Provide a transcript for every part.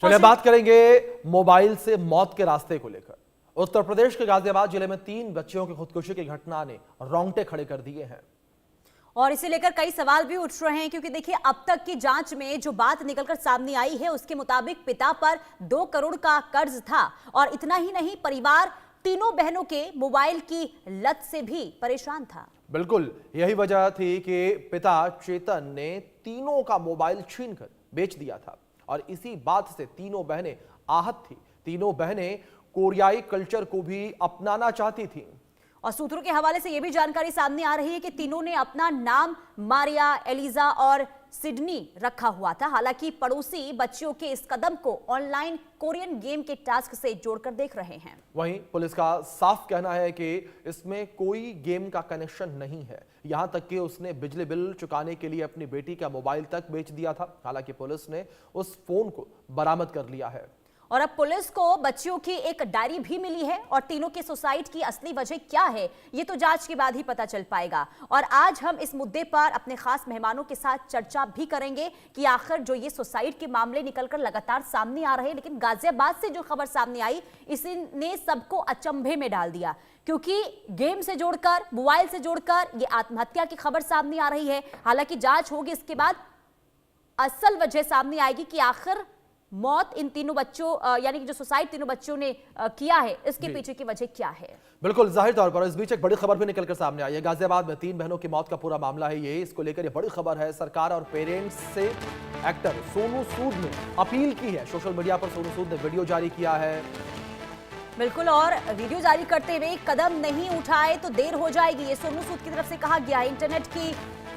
चलिए बात करेंगे मोबाइल से मौत के रास्ते को लेकर। उत्तर प्रदेश के गाजियाबाद जिले में 3 बच्चियों की खुदकुशी की घटना ने रोंगटे खड़े कर दिए हैं और इसे लेकर कई सवाल भी उठ रहे हैं, क्योंकि देखिए अब तक की जांच में जो बात निकलकर सामने आई है उसके मुताबिक पिता पर 2 करोड़ का कर्ज था और इतना ही नहीं, परिवार तीनों बहनों के मोबाइल की लत से भी परेशान था। बिल्कुल यही वजह थी कि पिता चेतन ने तीनों का मोबाइल छीनकर बेच दिया था और इसी बात से तीनों बहनें आहत थी। तीनों बहनें कोरियाई कल्चर को भी अपनाना चाहती थीं। और सूत्रों के हवाले से यह भी जानकारी सामने आ रही है कि तीनों ने अपना नाम मारिया, एलिजा और सिडनी रखा हुआ था। हालांकि पड़ोसी बच्चियों के इस कदम को ऑनलाइन कोरियन गेम के टास्क से जोड़कर देख रहे हैं। वहीं पुलिस का साफ कहना है कि इसमें कोई गेम का कनेक्शन नहीं है। यहां तक कि उसने बिजली बिल चुकाने के लिए अपनी बेटी का मोबाइल तक बेच दिया था। हालांकि पुलिस ने उस फोन को बरामद कर लिया है और अब पुलिस को बच्चियों की एक डायरी भी मिली है और तीनों के सुसाइड की असली वजह क्या है ये तो जांच के बाद ही पता चल पाएगा। और आज हम इस मुद्दे पर अपने खास मेहमानों के साथ चर्चा भी करेंगे कि आखिर जो ये सुसाइड के मामले निकलकर लगातार सामने आ रहे हैं, लेकिन गाजियाबाद से जो खबर सामने आई इसने सबको अचंभे में डाल दिया, क्योंकि गेम से जोड़कर, मोबाइल से जोड़कर ये आत्महत्या की खबर सामने आ रही है। हालांकि जांच होगी, इसके बाद असल वजह सामने आएगी कि आखिर मौत इन तीनों बच्चों यानी कि जो सुसाइड तीनों बच्चों ने किया है इसके पीछे की वजह क्या है। बिल्कुल जाहिर तौर पर इस बीच एक बड़ी खबर भी निकलकर सामने आई है। गाजियाबाद में 3 बहनों की मौत का पूरा मामला है ये। इसको लेकर ये बड़ी खबर है। सरकार और पेरेंट्स से एक्टर सोनू सूद ने अपील की है। सोशल मीडिया पर सोनू सूद ने वीडियो जारी किया है। बिल्कुल, और वीडियो जारी करते हुए कदम नहीं उठाए तो देर हो जाएगी, ये सोनू सूद की तरफ से कहा गया है। इंटरनेट की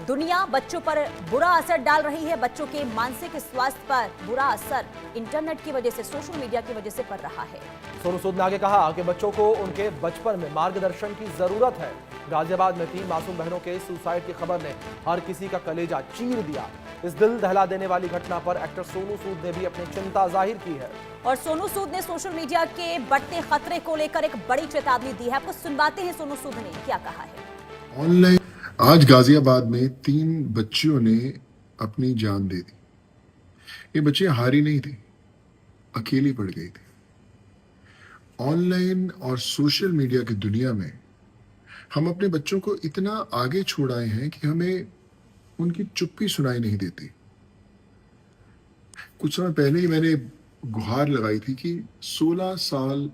दुनिया बच्चों पर बुरा असर डाल रही है। बच्चों के मानसिक स्वास्थ्य पर बुरा असर इंटरनेट की वजह से, सोशल मीडिया की वजह से पड़ रहा है। सोनू सूद ने आगे कहा कि बच्चों को उनके बचपन में मार्गदर्शन की जरूरत है। गाजियाबाद में 3 मासूम बहनों के सुसाइड की खबर ने हर किसी का कलेजा चीर दिया। इस दिल दहला देने वाली घटना पर एक्टर सोनू सूद ने भी अपनी चिंता जाहिर की है और सोनू सूद ने सोशल मीडिया के बढ़ते खतरे को लेकर एक बड़ी चेतावनी दी है। आपको सुनवाते हैं सोनू सूद ने क्या कहा है। ऑनलाइन आज गाजियाबाद में 3 बच्चियों ने अपनी जान दे दी। ये बच्चियां हारी नहीं थी, अकेली पड़ गई थी। ऑनलाइन और सोशल मीडिया की दुनिया में हम अपने बच्चों को इतना आगे छोड़ आए हैं कि हमें उनकी चुप्पी सुनाई नहीं देती। कुछ समय पहले ही मैंने गुहार लगाई थी कि 16 साल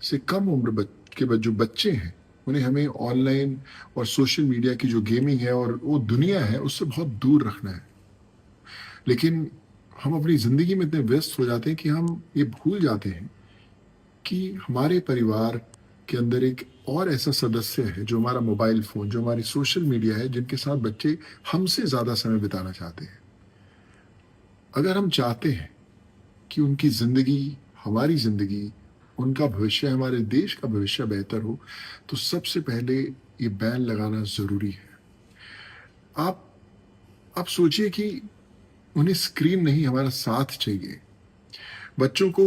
से कम उम्र के जो बच्चे हैं उन्हें हमें ऑनलाइन और सोशल मीडिया की जो गेमिंग है और वो दुनिया है उससे बहुत दूर रखना है। लेकिन हम अपनी जिंदगी में इतने व्यस्त हो जाते हैं कि हम ये भूल जाते हैं कि हमारे परिवार के अंदर एक और ऐसा सदस्य है जो हमारा मोबाइल फोन, जो हमारी सोशल मीडिया है, जिनके साथ बच्चे हमसे ज्यादा समय बिताना चाहते हैं। अगर हम चाहते हैं कि उनकी जिंदगी, हमारी जिंदगी, उनका भविष्य, हमारे देश का भविष्य बेहतर हो, तो सबसे पहले ये बैन लगाना जरूरी है। आप सोचिए कि उन्हें स्क्रीन नहीं, हमारा साथ चाहिए। बच्चों को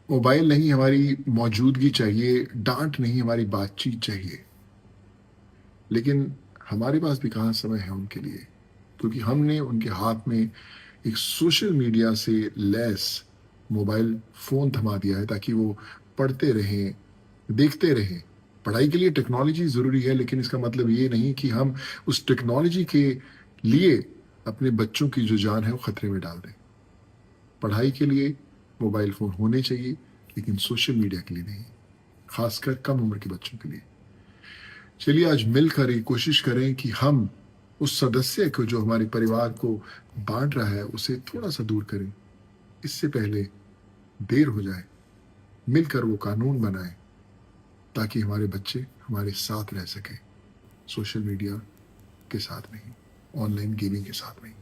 मोबाइल नहीं, हमारी मौजूदगी चाहिए। डांट नहीं, हमारी बातचीत चाहिए। लेकिन हमारे पास भी कहाँ समय है उनके लिए, क्योंकि हमने उनके हाथ में एक सोशल मीडिया से लैस मोबाइल फोन थमा दिया है ताकि वो पढ़ते रहें, देखते रहें। पढ़ाई के लिए टेक्नोलॉजी जरूरी है, लेकिन इसका मतलब ये नहीं कि हम उस टेक्नोलॉजी के लिए अपने बच्चों की जो जान है वो खतरे में डाल दें। पढ़ाई के लिए मोबाइल फोन होने चाहिए, लेकिन सोशल मीडिया के लिए नहीं, खासकर कम उम्र के बच्चों के लिए। चलिए आज मिलकर ये कोशिश करें कि हम उस सदस्य को जो हमारे परिवार को बांट रहा है उसे थोड़ा सा दूर करें। इससे पहले देर हो जाए, मिलकर वो कानून बनाएं ताकि हमारे बच्चे हमारे साथ रह सकें, सोशल मीडिया के साथ नहीं, ऑनलाइन गेमिंग के साथ नहीं।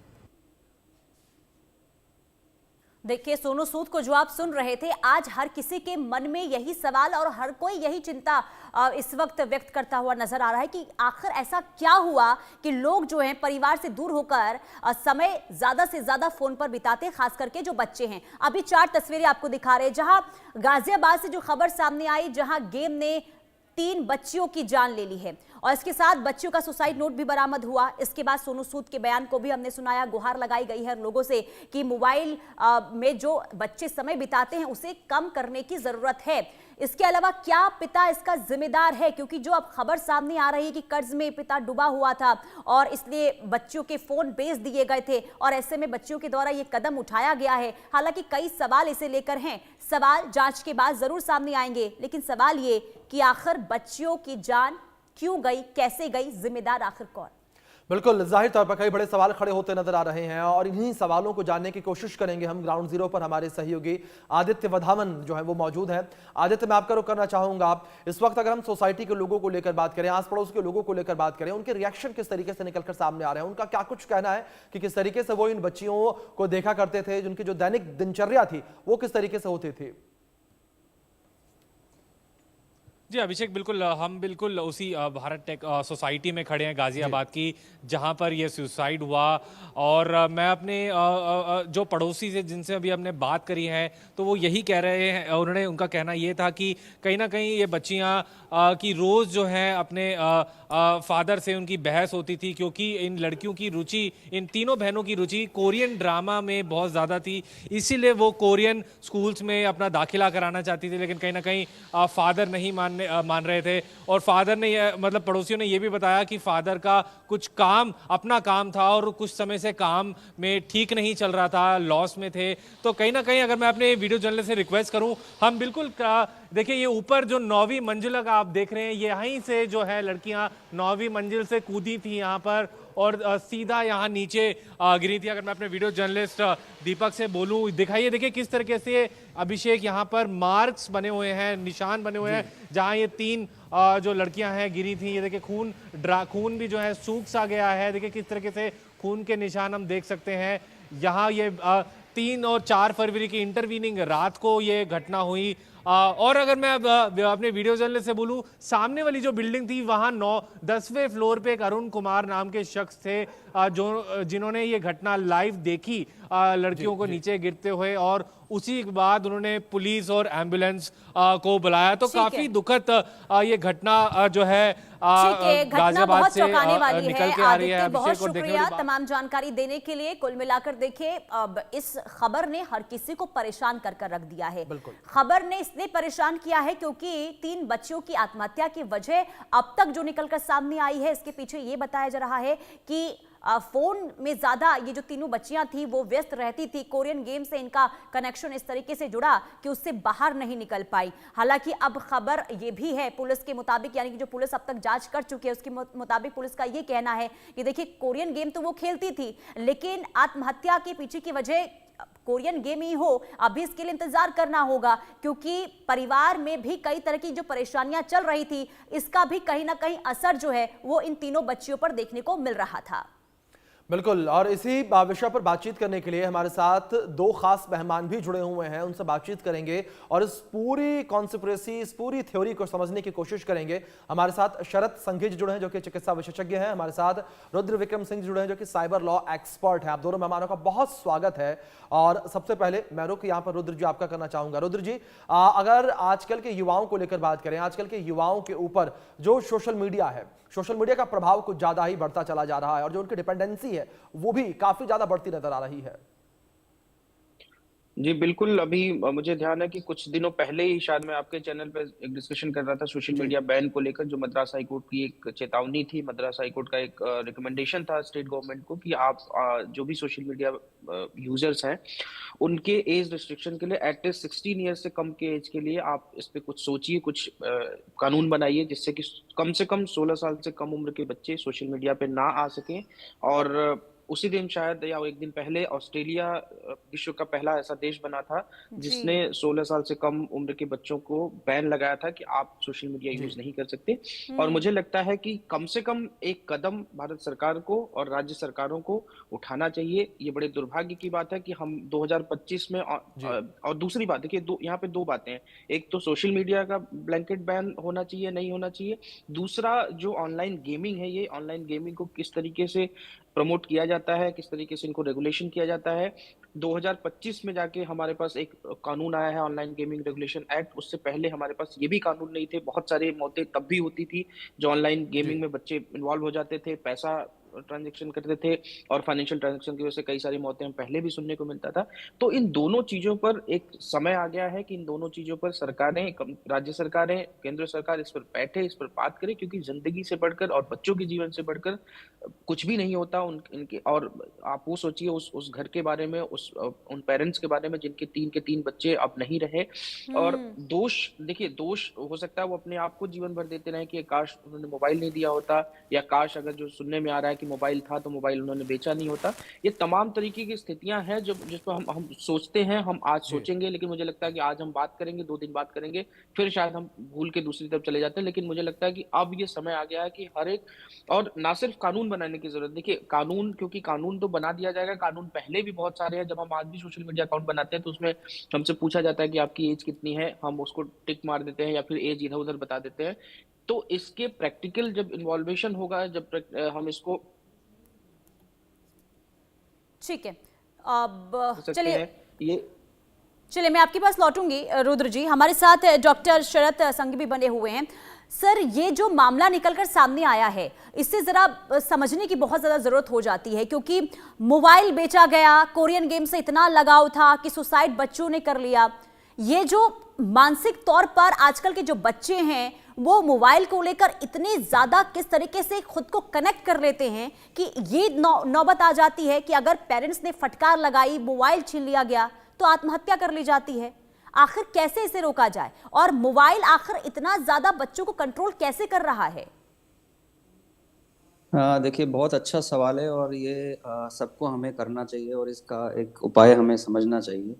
देखिए सोनू सूद को जो आप सुन रहे थे, आज हर किसी के मन में यही सवाल और हर कोई यही चिंता इस वक्त व्यक्त करता हुआ नजर आ रहा है कि आखिर ऐसा क्या हुआ कि लोग जो हैं परिवार से दूर होकर समय ज्यादा से ज्यादा फोन पर बिताते, खास करके जो बच्चे हैं। अभी 4 तस्वीरें आपको दिखा रहे हैं जहां गाजियाबाद से जो खबर सामने आई, जहां गेम ने 3 बच्चियों की जान ले ली है और इसके साथ बच्चियों का सुसाइड नोट भी बरामद हुआ। इसके बाद सोनू सूद के बयान को भी हमने सुनाया। गुहार लगाई गई है लोगों से कि मोबाइल में जो बच्चे समय बिताते हैं उसे कम करने की जरूरत है। इसके अलावा क्या पिता इसका जिम्मेदार है, क्योंकि जो अब खबर सामने आ रही है कि कर्ज में पिता डूबा हुआ था और इसलिए बच्चों के फोन बेच दिए गए थे और ऐसे में बच्चियों के द्वारा यह कदम उठाया गया है। हालांकि कई सवाल इसे लेकर हैं, सवाल जांच के बाद जरूर सामने आएंगे, लेकिन सवाल ये कि आखिर बच्चियों की जान क्यों गई, कैसे गई, जिम्मेदार आखिर कौन? बिल्कुल, जाहिर तौर पर कई बड़े सवाल खड़े होते नजर आ रहे हैं और इन्हीं सवालों को जानने की कोशिश करेंगे हम। ग्राउंड जीरो पर हमारे सहयोगी आदित्य वधावन जो है वो मौजूद हैं। आदित्य, मैं आपका रुख करना चाहूंगा। इस वक्त अगर हम सोसाइटी के लोगों को लेकर बात करें, आस पड़ोस के लोगों को लेकर बात करें, उनके रिएक्शन किस तरीके से निकलकर सामने आ रहे हैं, उनका क्या कुछ कहना है कि किस तरीके से वो इन बच्चियों को देखा करते थे, जिनकी जो दैनिक दिनचर्या थी वो किस तरीके से होती थी? जी अभिषेक, बिल्कुल हम बिल्कुल उसी भारत टेक सोसाइटी में खड़े हैं गाजियाबाद की, जहां पर ये सुसाइड हुआ। और मैं अपने जो पड़ोसी से जिनसे अभी हमने बात करी है तो वो यही कह रहे हैं, उनका कहना ये था कि कहीं ना कहीं ये बच्चियां की रोज़ जो है अपने फादर से उनकी बहस होती थी, क्योंकि इन लड़कियों की रुचि, इन तीनों बहनों की रुचि कोरियन ड्रामा में बहुत ज़्यादा थी, इसीलिए वो कोरियन स्कूल्स में अपना दाखिला कराना चाहती थी। लेकिन कहीं ना कहीं फादर नहीं मान रहे थे। और फादर ने मतलब पड़ोसियों ने ये भी बताया कि फादर का कुछ काम, अपना काम था और कुछ समय से काम में ठीक नहीं चल रहा था, लॉस में थे। तो कहीं ना कहीं अगर मैं अपने वीडियो जर्नलिस्ट से रिक्वेस्ट करूं, हम बिल्कुल देखिए ये ऊपर जो 9वीं मंजिल का आप देख रहे हैं, यहीं से जो है लड़कियां 9वीं मंजिल से कूदी थी यहाँ पर और सीधा यहाँ नीचे गिरी थी। अगर मैं अपने वीडियो जर्नलिस्ट दीपक से बोलूं, दिखाइए, देखिए किस तरीके से अभिषेक यहाँ पर मार्क्स बने हुए हैं, निशान बने हुए हैं, जहाँ ये 3 जो लड़कियां हैं गिरी थी। ये देखिए खून भी जो है सूख सा गया है। देखिए किस तरीके से खून के निशान हम देख सकते हैं। यहाँ ये 3 और 4 फरवरी की इंटरवीनिंग रात को ये घटना हुई। और अगर मैं अपने वीडियो जर्नलिस्ट से बोलूं, सामने वाली जो बिल्डिंग थी वहां 10वें फ्लोर पे एक अरुण कुमार नाम के शख्स थे जिन्होंने ये घटना लाइव देखी, लड़कियों को नीचे गिरते हुए, और उसी के बाद उन्होंने पुलिस और एम्बुलेंस को बुलाया। तो काफी दुखद ये घटना जो है गाजियाबाद से निकल के आ रही है। बहुत शुक्रिया तमाम जानकारी देने के लिए। कुल मिलाकर देखिए, इस खबर ने हर किसी को परेशान कर रख दिया है। खबर ने इसलिए परेशान किया है क्योंकि 3 बच्चियों की आत्महत्या की वजह अब तक जो निकलकर सामने आई है, इसके पीछे ये बताया जा रहा है कि फोन में ज्यादा ये जो तीनों बच्चियां थी वो व्यस्त रहती थी। कोरियन गेम से इनका कनेक्शन इस तरीके से जुड़ा कि उससे बाहर नहीं निकल पाई। हालांकि अब खबर ये भी है पुलिस के मुताबिक, यानी कि जो पुलिस अब तक जांच कर चुकी है उसके मुताबिक पुलिस का ये कहना है कि देखिए कोरियन गेम तो वो खेलती थी, लेकिन आत्महत्या के पीछे की वजह कोरियन गेम ही हो, अभी इसके लिए इंतजार करना होगा, क्योंकि परिवार में भी कई तरह की जो परेशानियां चल रही थी, इसका भी कहीं ना कहीं असर जो है वो इन तीनों बच्चियों पर देखने को मिल रहा था। बिल्कुल, और इसी विषय पर बातचीत करने के लिए हमारे साथ 2 खास मेहमान भी जुड़े हुए हैं, उनसे बातचीत करेंगे और इस पूरी कॉन्स्पिरेसी, इस पूरी थ्योरी को समझने की कोशिश करेंगे। हमारे साथ शरद संघेज जुड़े हैं जो कि चिकित्सा विशेषज्ञ हैं, हमारे साथ रुद्र विक्रम सिंह जुड़े हैं जो कि साइबर लॉ एक्सपर्ट हैं। आप दोनों मेहमानों का बहुत स्वागत है। और सबसे पहले मैं रुख यहाँ पर रुद्र जी आपका करना चाहूंगा। रुद्र जी, अगर आजकल के युवाओं को लेकर बात करें, आजकल के युवाओं के ऊपर जो सोशल मीडिया है, सोशल मीडिया का प्रभाव कुछ ज्यादा ही बढ़ता चला जा रहा है और जो उनकी डिपेंडेंसी है वो भी काफी ज्यादा बढ़ती नजर आ रही है। जी बिल्कुल, अभी मुझे ध्यान है कि कुछ दिनों पहले ही शायद मैं आपके चैनल पे एक डिस्कशन कर रहा था सोशल मीडिया बैन को लेकर, जो मद्रास हाई कोर्ट की एक चेतावनी थी। मद्रास हाई कोर्ट का एक रिकमेंडेशन था स्टेट गवर्नमेंट को कि आप जो भी सोशल मीडिया यूजर्स हैं उनके एज रिस्ट्रिक्शन के लिए एटलीस्ट 16 ईयर्स से कम के एज के लिए आप इस पे कुछ सोचिए, कुछ कानून बनाइए जिससे कि कम से कम 16 साल से कम उम्र के बच्चे सोशल मीडिया पे ना आ सकें। और उसी दिन शायद या एक दिन पहले ऑस्ट्रेलिया विश्व का पहला ऐसा देश बना था जिसने 16 साल से कम उम्र के बच्चों को बैन लगाया था कि आप सोशल मीडिया यूज नहीं कर सकते। और मुझे लगता है कि कम से कम एक कदम भारत सरकार को और राज्य सरकारों को उठाना चाहिए। ये बड़े दुर्भाग्य की बात है कि हम 2025 में और दूसरी बात देखिए, यहाँ पे 2 बातें हैं। एक तो सोशल मीडिया का ब्लैंकेट बैन होना चाहिए, नहीं होना चाहिए। दूसरा जो ऑनलाइन गेमिंग है, ये ऑनलाइन गेमिंग को किस तरीके से प्रमोट किया जाता जाता है, किस तरीके से इनको रेगुलेशन किया जाता है। 2025 में जाके हमारे पास एक कानून आया है, ऑनलाइन गेमिंग रेगुलेशन एक्ट। उससे पहले हमारे पास ये भी कानून नहीं थे। बहुत सारी मौतें तब भी होती थी जो ऑनलाइन गेमिंग में बच्चे इन्वॉल्व हो जाते थे, पैसा ट्रांजैक्शन करते थे, और फाइनेंशियल ट्रांजैक्शन की वजह से कई सारी मौतें हम पहले भी सुनने को मिलता था। तो इन दोनों चीजों पर एक समय आ गया है कि इन दोनों चीजों पर सरकारें, राज्य सरकारें, केंद्र सरकार इस पर बैठे, इस पर बात करे, क्योंकि जिंदगी से बढ़कर और बच्चों के जीवन से बढ़कर कुछ भी नहीं होता इनके। और आप वो सोचिए उस घर के बारे में, उन पेरेंट्स के बारे में जिनके 3 के 3 बच्चे अब नहीं रहे। और दोष, देखिए, दोष हो सकता है वो अपने आप को जीवन भर देते रहे कि काश उन्होंने मोबाइल नहीं दिया होता, या काश, अगर जो सुनने में आ रहा है कि मोबाइल था तो मोबाइल उन्होंने बेचा नहीं होता। ये तमाम तरीके की स्थितियां हैं जो जिस पर हम सोचते हैं, हम आज सोचेंगे, लेकिन मुझे लगता है कि आज हम बात करेंगे, 2 दिन बात करेंगे, फिर शायद हम भूल के दूसरी तरफ चले जाते हैं। लेकिन मुझे लगता है कि अब ये समय आ गया है कि हर एक, और ना सिर्फ कानून बनाने की जरूरत, देखिए कानून, क्योंकि कानून तो बना दिया जाएगा, कानून पहले भी बहुत सारे हैं। जब हम आज भी सोशल मीडिया अकाउंट बनाते हैं तो उसमें हमसे पूछा जाता है कि आपकी एज कितनी है, हम उसको टिक मार देते हैं या फिर एज इधर उधर बता देते हैं। तो इसके प्रैक्टिकल जब इन्वॉल्वेशन होगा, जब हम इसको ठीक है, अब सकते चलिए हैं ये। चलिए मैं आपके पास लौटूंगी। रुद्र जी, हमारे साथ डॉक्टर शरद संघ भी बने हुए हैं। सर, ये जो मामला निकलकर सामने आया है, इससे जरा समझने की बहुत ज्यादा जरूरत हो जाती है, क्योंकि मोबाइल बेचा गया, कोरियन गेम से इतना लगाव था कि सुसाइड बच्चों ने कर लिया। ये जो मानसिक तौर पर आजकल के जो बच्चे हैं वो मोबाइल को लेकर इतने ज्यादा किस तरीके से खुद को कनेक्ट कर लेते हैं कि ये नौबत आ जाती है कि अगर पेरेंट्स ने फटकार लगाई, मोबाइल छीन लिया गया, तो आत्महत्या कर ली जाती है। आखिर कैसे इसे रोका जाए, और मोबाइल आखिर इतना ज्यादा बच्चों को कंट्रोल कैसे कर रहा है? हाँ, देखिए, बहुत अच्छा सवाल है, और ये सबको हमें करना चाहिए और इसका एक उपाय हमें समझना चाहिए।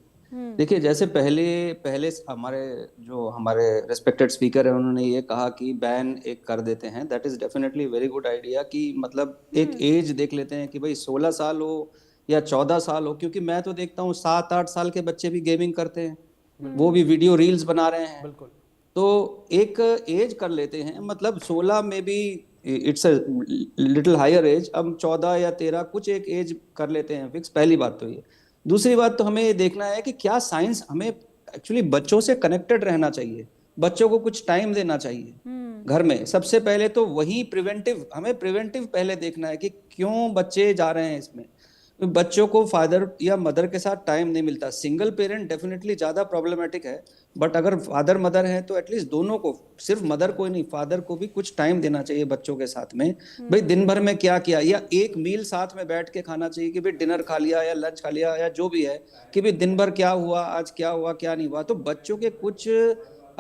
देखिए, जैसे पहले पहले हमारे रिस्पेक्टेड स्पीकर है, उन्होंने ये कहा कि बैन एक कर देते हैं। That is definitely very good idea, कि मतलब एक एज देख लेते हैं कि भाई 16 साल हो या 14 साल हो, क्योंकि मैं तो देखता हूँ 7-8 साल के बच्चे भी गेमिंग करते हैं, वो भी वीडियो रील्स बना रहे हैं। बिल्कुल। तो एक एज कर लेते हैं, मतलब 16 में भी it's a little higher age, अब 14 या 13 कुछ एक एज कर लेते हैं फिक्स। पहली बात तो ये। दूसरी बात तो हमें ये देखना है कि क्या साइंस, हमें एक्चुअली बच्चों से कनेक्टेड रहना चाहिए, बच्चों को कुछ टाइम देना चाहिए घर में। सबसे पहले तो वही प्रिवेंटिव, हमें प्रिवेंटिव पहले देखना है कि क्यों बच्चे जा रहे हैं इसमें। बच्चों को फादर या मदर के साथ टाइम नहीं मिलता। सिंगल पेरेंट डेफिनेटली ज्यादा प्रॉब्लमेटिक है, बट अगर फादर मदर है तो एटलीस्ट दोनों को, सिर्फ मदर को ही नहीं, फादर को भी कुछ टाइम देना चाहिए बच्चों के साथ में। भाई दिन भर में क्या किया, या एक मील साथ में बैठ के खाना चाहिए कि भाई डिनर खा लिया या लंच खा लिया या जो भी है, कि भाई दिन भर क्या हुआ, आज क्या हुआ क्या नहीं हुआ। तो बच्चों के कुछ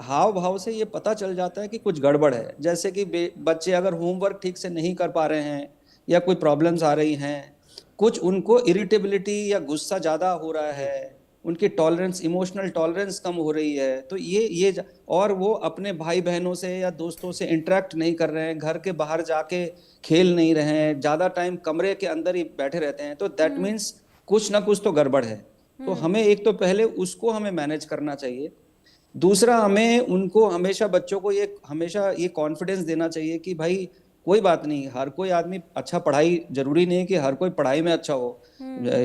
हाव भाव से ये पता चल जाता है कि कुछ गड़बड़ है। जैसे कि बच्चे अगर होमवर्क ठीक से नहीं कर पा रहे हैं, या कोई प्रॉब्लम्स आ रही हैं, कुछ उनको इरिटेबिलिटी या गुस्सा ज्यादा हो रहा है, उनकी टॉलरेंस, इमोशनल टॉलरेंस कम हो रही है, तो ये और वो अपने भाई बहनों से या दोस्तों से इंटरेक्ट नहीं कर रहे हैं, घर के बाहर जाके खेल नहीं रहे हैं, ज्यादा टाइम कमरे के अंदर ही बैठे रहते हैं, तो दैट मीन्स कुछ ना कुछ तो गड़बड़ है। तो हमें एक तो पहले उसको हमें मैनेज करना चाहिए। दूसरा, हमें उनको हमेशा, बच्चों को हमेशा ये कॉन्फिडेंस देना चाहिए कि भाई कोई बात नहीं, हर कोई आदमी अच्छा, पढ़ाई जरूरी नहीं है कि हर कोई पढ़ाई में अच्छा हो।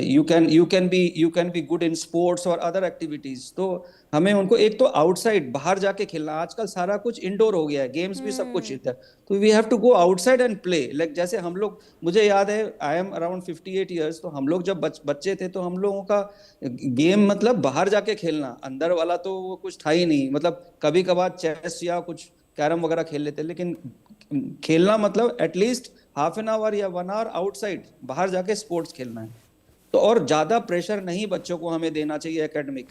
You can be good in sports और अदर एक्टिविटीज। तो हमें उनको एक तो आउटसाइड, बाहर जाके खेलना, आजकल सारा कुछ इंडोर हो गया है, गेम्स भी सब कुछ इधर, तो we have to go outside and play. Like जैसे हम लोग, मुझे याद है, आई एम अराउंड 58 ईयर्स, तो हम लोग जब बच्चे थे तो हम लोगों का गेम मतलब बाहर जाके खेलना, अंदर वाला तो वो कुछ था ही नहीं। मतलब कभी कभार चेस या कुछ कैरम वगैरह खेल लेते, लेकिन खेलना मतलब एटलीस्ट हाफ एन आवर या 1 आवर आउटसाइड, बाहर जाके स्पोर्ट्स खेलना है। तो और ज्यादा प्रेशर नहीं बच्चों को हमें देना चाहिए एकेडमिक,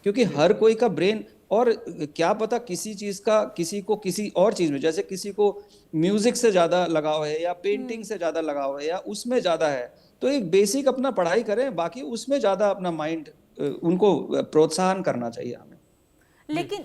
क्योंकि हर कोई का ब्रेन, और क्या पता किसी चीज का, किसी को किसी और चीज में, जैसे किसी को म्यूजिक से ज्यादा लगाव है या पेंटिंग से ज्यादा लगाव है या उसमें ज्यादा है, तो एक बेसिक अपना पढ़ाई करें, बाकी उसमें ज्यादा अपना माइंड, उनको प्रोत्साहन करना चाहिए हमें। लेकिन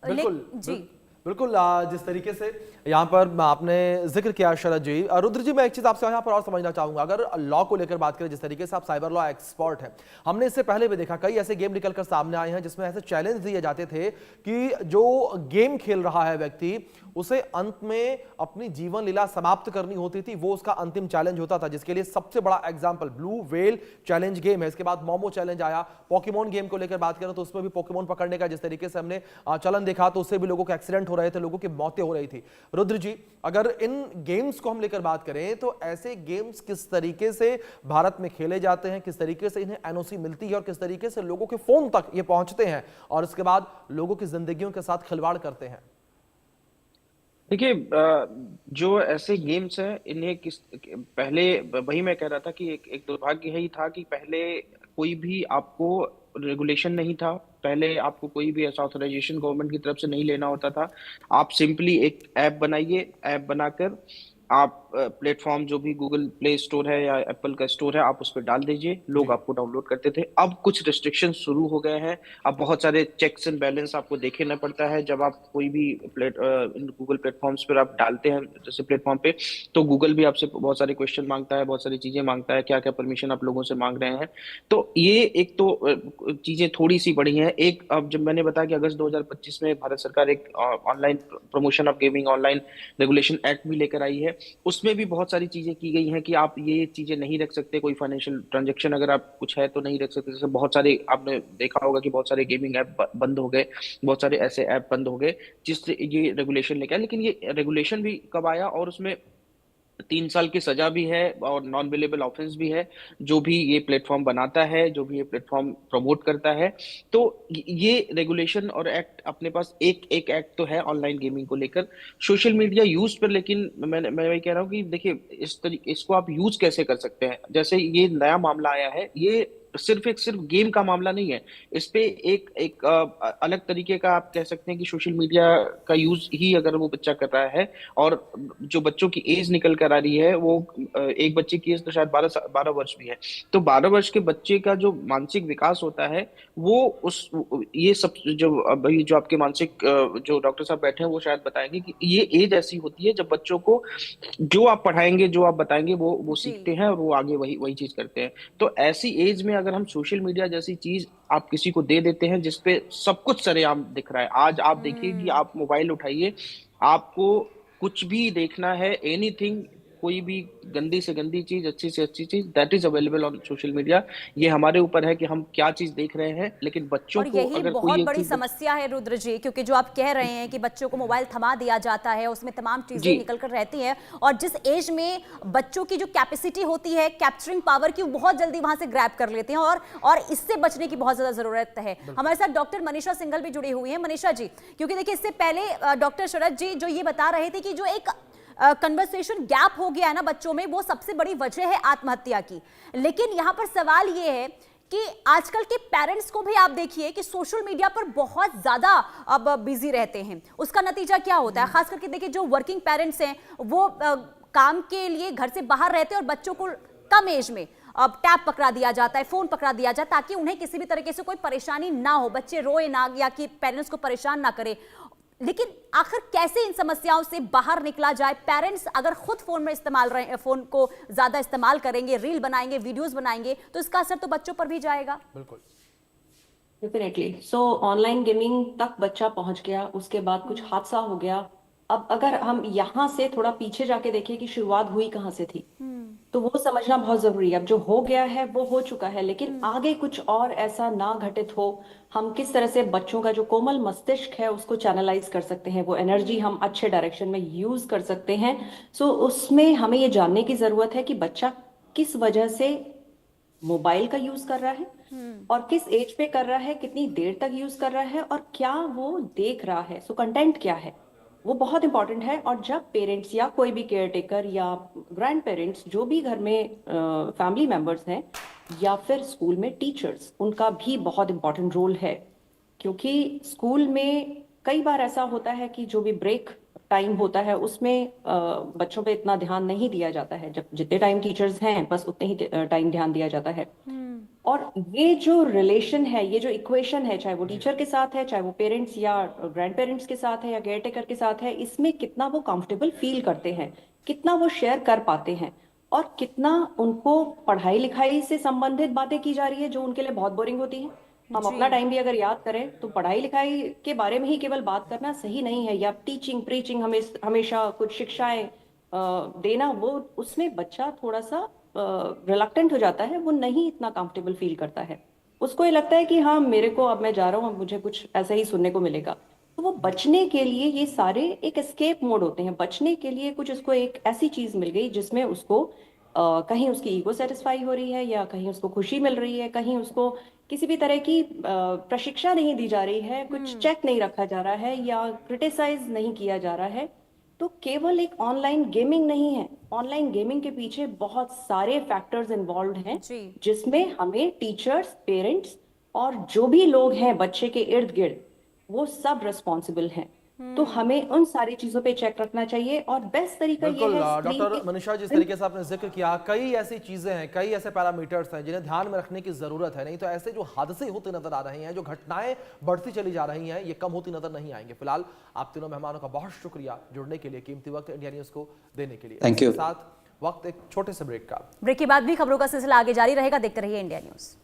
बिल्कुल जी बिल्कुल जिस तरीके से यहाँ पर आपने जिक्र किया शरद जी, रुद्र जी, मैं एक चीज आपसे यहाँ पर और समझना चाहूंगा। अगर लॉ को लेकर बात करें, जिस तरीके से आप साइबर लॉ एक्सपर्ट हैं, हमने इससे पहले भी देखा कई ऐसे गेम निकलकर सामने आए हैं जिसमें ऐसे चैलेंज दिए जाते थे कि जो गेम खेल रहा है व्यक्ति, उसे अंत में अपनी जीवन लीला समाप्त करनी होती थी, वो उसका अंतिम चैलेंज होता था। जिसके लिए सबसे बड़ा example blue whale challenge game है। इसके बाद मोमो चैलेंज आया। पोकेमोन गेम को लेकर बात करें तो उसमें भी पोकेमोन पकड़ने का जिस तरीके से हमने चलन देखा, तो उससे भी लोगों के एक्सीडेंट हो रहे थे, लोगों की मौतें हो रही थी। रुद्र जी, अगर इन गेम्स को हम लेकर बात करें तो ऐसे गेम्स किस तरीके से भारत में खेले जाते हैं, किस तरीके से इन्हें एनओसी मिलती है और किस तरीके से लोगों के फोन तक ये पहुंचते हैं और उसके बाद लोगों की जिंदगियों के साथ खिलवाड़ करते हैं? देखिए, जो ऐसे गेम्स हैं इन्हें किस पहले वही मैं कह रहा था कि एक दुर्भाग्य यही था कि पहले कोई भी आपको रेगुलेशन नहीं था। पहले आपको कोई भी ऐसा ऑथराइजेशन गवर्नमेंट की तरफ से नहीं लेना होता था। आप सिंपली एक ऐप बनाइए, ऐप बनाकर आप प्लेटफॉर्म जो भी गूगल प्ले स्टोर है या एप्पल का स्टोर है, आप उस पर डाल दीजिए, लोग आपको डाउनलोड करते थे। अब कुछ रिस्ट्रिक्शन शुरू हो गए हैं। अब बहुत सारे चेक्स एंड बैलेंस आपको देखना पड़ता है। जब आप कोई भी गूगल प्लेटफॉर्म्स पर आप डालते हैं, जैसे प्लेटफॉर्म पे, तो गूगल भी आपसे बहुत सारे क्वेश्चन मांगता है, बहुत सारी चीजें मांगता है, क्या क्या परमिशन आप लोगों से मांग रहे हैं। तो ये एक तो चीजें थोड़ी सी बढ़ी हैं। एक, अब जब मैंने बताया कि अगस्त 2025 में भारत सरकार एक online promotion of gaming online regulation act भी लेकर आई है, उसमें भी बहुत सारी चीजें की गई हैं कि आप ये चीजें नहीं रख सकते, कोई फाइनेंशियल ट्रांजैक्शन अगर आप कुछ है तो नहीं रख सकते। जैसे बहुत सारे आपने देखा होगा कि बहुत सारे गेमिंग ऐप बंद हो गए, बहुत सारे ऐसे ऐप बंद हो गए जिससे ये रेगुलेशन लेके आया। लेकिन ये रेगुलेशन भी कब आया, और उसमें 3 साल की सजा भी है और नॉन बिलेबल ऑफेंस भी है जो भी ये प्लेटफॉर्म बनाता है, जो भी ये प्लेटफॉर्म प्रमोट करता है। तो ये रेगुलेशन और एक्ट अपने पास एक एक एक्ट तो है ऑनलाइन गेमिंग को लेकर, सोशल मीडिया यूज पर। लेकिन मैं वही कह रहा हूँ कि देखिए, इस तरीके इसको आप यूज कैसे कर सकते हैं। जैसे ये नया मामला आया है, ये सिर्फ गेम का मामला नहीं है। इस पे एक एक अलग तरीके का आप कह सकते हैं कि सोशल मीडिया का यूज ही अगर वो बच्चा कर रहा है, और जो बच्चों की एज निकल कर आ रही है, वो एक बच्चे की एज तो शायद 12 वर्ष भी है। तो 12 वर्ष के बच्चे का जो मानसिक विकास होता है, वो उस ये सब जो अभी जो आपके मानसिक जो डॉक्टर साहब बैठे हैं वो शायद बताएंगे कि ये एज ऐसी होती है जब बच्चों को जो आप पढ़ाएंगे, जो आप बताएंगे, वो जी। सीखते हैं और वो आगे वही वही चीज करते हैं। तो ऐसी एज में अगर हम सोशल मीडिया जैसी चीज आप किसी को दे देते हैं जिसपे सब कुछ सरेआम दिख रहा है, आज आप देखिए कि आप मोबाइल उठाइए, आपको कुछ भी देखना है, एनीथिंग, कोई भी गंदी से गंदी चीज, अच्छी से अच्छी चीज, that is available on social media. ये हमारे ऊपर है कि हम क्या चीज देख रहे हैं। लेकिन बच्चों और को यही अगर कोई बहुत एक बड़ी चीज समस्या है रुद्र जी, क्योंकि जो आप कह रहे हैं कि बच्चों को मोबाइल थमा दिया जाता है, उसमें तमाम चीजें जी निकल कर रहती हैं, और जिस एज में बच्चों की जो कैपेसिटी होती है कैप्चरिंग पावर की, वो बहुत जल्दी वहां से ग्रैब कर लेते हैं, और इससे बचने की बहुत ज्यादा जरूरत है। हमारे साथ डॉक्टर मनीषा सिंघल भी जुड़ी हुई है। मनीषा जी, क्योंकि देखिए इससे पहले डॉक्टर शरद जी जो ये बता रहे थे कि जो एक कन्वर्सेशन गैप हो गया है ना बच्चों में, वो सबसे बड़ी वजह है आत्महत्या की। लेकिन यहां पर सवाल ये है कि आजकल के पेरेंट्स को भी आप देखिए कि सोशल मीडिया पर बहुत ज्यादा अब बिजी रहते हैं। उसका नतीजा क्या होता है? खास करके देखिए जो वर्किंग पेरेंट्स हैं वो काम के लिए घर से बाहर रहते हैं और बच्चों को कम एज में अब टैब पकड़ा दिया जाता है, फोन पकड़ा दिया जाता है, ताकि उन्हें किसी भी तरीके से कोई परेशानी ना हो, बच्चे रोए ना या कि पेरेंट्स को परेशान ना करे। लेकिन आखिर कैसे इन समस्याओं से बाहर निकला जाए? पेरेंट्स अगर खुद फोन को ज्यादा इस्तेमाल करेंगे, रील बनाएंगे, वीडियोस बनाएंगे, तो इसका असर तो बच्चों पर भी जाएगा। बिल्कुल, डेफिनेटली। सो ऑनलाइन गेमिंग तक बच्चा पहुंच गया, उसके बाद कुछ हादसा हो गया। अब अगर हम यहाँ से थोड़ा पीछे जाके देखें कि शुरुआत हुई कहाँ से थी, तो वो समझना बहुत जरूरी है। अब जो हो गया है वो हो चुका है, लेकिन आगे कुछ और ऐसा ना घटित हो, हम किस तरह से बच्चों का जो कोमल मस्तिष्क है उसको चैनलाइज कर सकते हैं, वो एनर्जी हम अच्छे डायरेक्शन में यूज कर सकते हैं। सो उसमें हमें ये जानने की जरूरत है कि बच्चा किस वजह से मोबाइल का यूज कर रहा है और किस एज पे कर रहा है, कितनी देर तक यूज कर रहा है और क्या वो देख रहा है। सो कंटेंट क्या है, वो बहुत इंपॉर्टेंट है। और जब पेरेंट्स या कोई भी केयर टेकर या ग्रैंड पेरेंट्स, जो भी घर में फैमिली मेंबर्स हैं, या फिर स्कूल में टीचर्स, उनका भी बहुत इंपॉर्टेंट रोल है। क्योंकि स्कूल में कई बार ऐसा होता है कि जो भी ब्रेक टाइम होता है उसमें बच्चों पे इतना ध्यान नहीं दिया जाता है। जब जितने टाइम टीचर्स हैं बस उतने ही टाइम ध्यान दिया जाता है। और ये जो रिलेशन है, ये जो इक्वेशन है, चाहे वो टीचर के साथ है, चाहे वो पेरेंट्स या ग्रैंड पेरेंट्स के साथ है या केयर टेकर के साथ है, इसमें कितना वो कंफर्टेबल फील करते हैं, कितना वो शेयर कर पाते हैं, और कितना उनको पढ़ाई लिखाई से संबंधित बातें की जा रही है जो उनके लिए बहुत बोरिंग होती हैं। हम अपना टाइम भी अगर याद करें तो पढ़ाई लिखाई के बारे में ही केवल बात करना सही नहीं है, या टीचिंग प्रीचिंग हमेशा कुछ शिक्षाएं देना, वो उसमें बच्चा थोड़ा सा रिलक्टेंट हो जाता है, वो नहीं इतना कंफर्टेबल फील करता है। उसको ये लगता है कि हाँ मेरे को, अब मैं जा रहा हूँ, अब मुझे कुछ ऐसा ही सुनने को मिलेगा। तो वो बचने के लिए, ये सारे एक एस्केप मोड होते हैं, बचने के लिए कुछ उसको एक ऐसी चीज मिल गई जिसमें उसको कहीं उसकी ईगो सेटिस्फाई हो रही है, या कहीं उसको खुशी मिल रही है, कहीं उसको किसी भी तरह की प्रशिक्षण नहीं दी जा रही है, कुछ चेक नहीं रखा जा रहा है, या क्रिटिसाइज नहीं किया जा रहा है। तो केवल एक ऑनलाइन गेमिंग नहीं है, ऑनलाइन गेमिंग के पीछे बहुत सारे फैक्टर्स इन्वॉल्व हैं, जी। जिसमें हमें टीचर्स, पेरेंट्स और जो भी लोग हैं बच्चे के इर्द गिर्द, वो सब रिस्पॉन्सिबल हैं। तो हमें उन सारी चीजों पे चेक रखना चाहिए, और बेस्ट तरीका ये बिल्कुल है डॉक्टर मनीषा, जिस तरीके से आपने जिक्र किया, कई ऐसी चीजें हैं, कई ऐसे पैरामीटर्स हैं जिन्हें ध्यान में रखने की जरूरत है, नहीं तो ऐसे जो हादसे होते नजर आ रहे हैं, जो घटनाएं बढ़ती चली जा रही हैं, ये कम होती नजर नहीं आएंगे। फिलहाल आप तीनों मेहमानों का बहुत शुक्रिया जुड़ने के लिए, कीमती वक्त इंडिया न्यूज को देने के लिए। Thank you. साथ वक्त एक छोटे से ब्रेक का। ब्रेक के बाद भी खबरों का सिलसिला आगे जारी रहेगा, देखते रहिए इंडिया न्यूज।